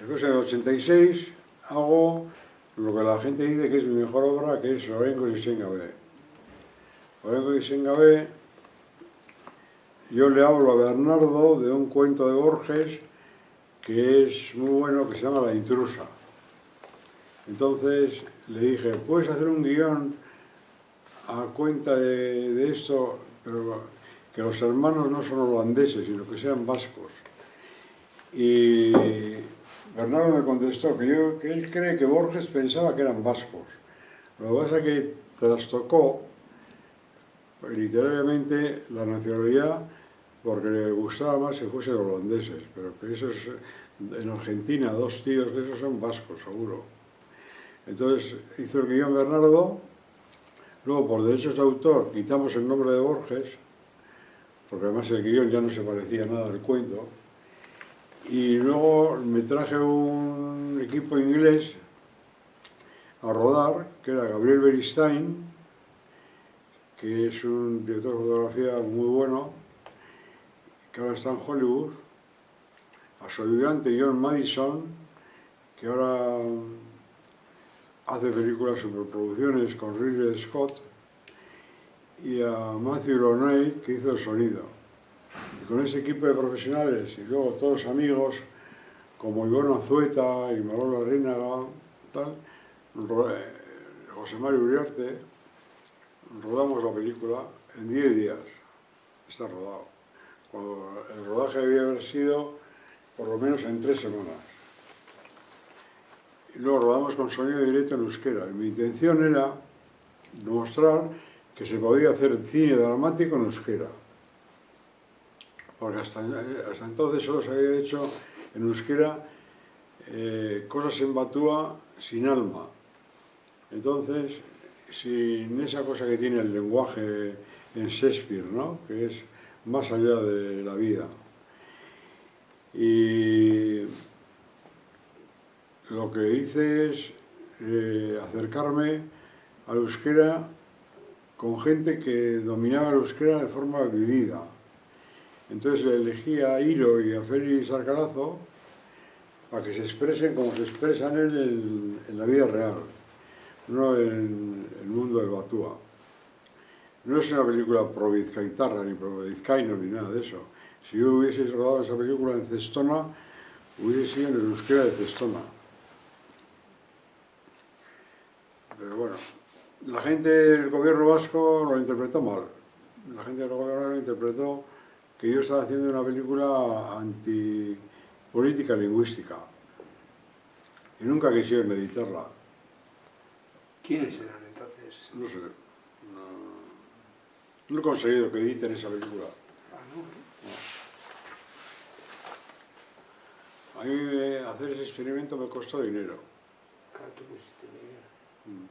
Después en el 86 hago lo que la gente dice que es mi mejor obra, que es Orengo y Sengabe. Orengo y Sengabe, yo le hablo a Bernardo de un cuento de Borges que es muy bueno, que se llama La intrusa. Entonces le dije, ¿puedes hacer un guión a cuenta de esto, pero que los hermanos no son holandeses, sino que sean vascos? Y Bernardo me contestó que él cree que Borges pensaba que eran vascos. Lo que pasa es que trastocó literariamente la nacionalidad porque le gustaba más que fuesen holandeses, pero que esos, en Argentina, 2 tíos de esos son vascos, seguro. Entonces hizo el guión Bernardo, luego por derechos de autor quitamos el nombre de Borges, porque además el guión ya no se parecía nada al cuento, y luego me traje un equipo inglés a rodar, que era Gabriel Beristain, que es un director de fotografía muy bueno, que ahora está en Hollywood, a su ayudante John Madison, que ahora hace películas superproducciones con Ridley Scott, y a Matthew Loney, que hizo el sonido. Y con ese equipo de profesionales y luego todos amigos, como Ivonne Azueta y Marola Rínaga, tal, José Mario Uriarte, rodamos la película en 10 días. Está rodado. Cuando el rodaje debía haber sido por lo menos en 3 semanas. Y luego rodamos con sonido directo en euskera. Y mi intención era demostrar que se podía hacer cine dramático en euskera. Porque hasta entonces solo se había hecho en euskera cosas en batúa sin alma. Entonces, sin esa cosa que tiene el lenguaje en Shakespeare, ¿no? Que es más allá de la vida. Y lo que hice es acercarme al euskera con gente que dominaba el euskera de forma vivida. Entonces le elegí a Iro y a Félix Alcarazo para que se expresen como se expresan en la vida real, no en el mundo del batúa. No es una película pro vizcaitarra, ni pro vizcaíno, ni nada de eso. Si yo hubiese rodado esa película en Cestona, hubiese sido en el euskera de Cestona. Pero bueno, la gente del gobierno vasco lo interpretó mal. La gente del gobierno lo interpretó que yo estaba haciendo una película antipolítica lingüística. Y nunca quisieron editarla. ¿Quiénes eran entonces? No sé. No he conseguido que editen esa película. Ah, no. A mí hacer ese experimento me costó dinero. Claro, tú pusiste dinero.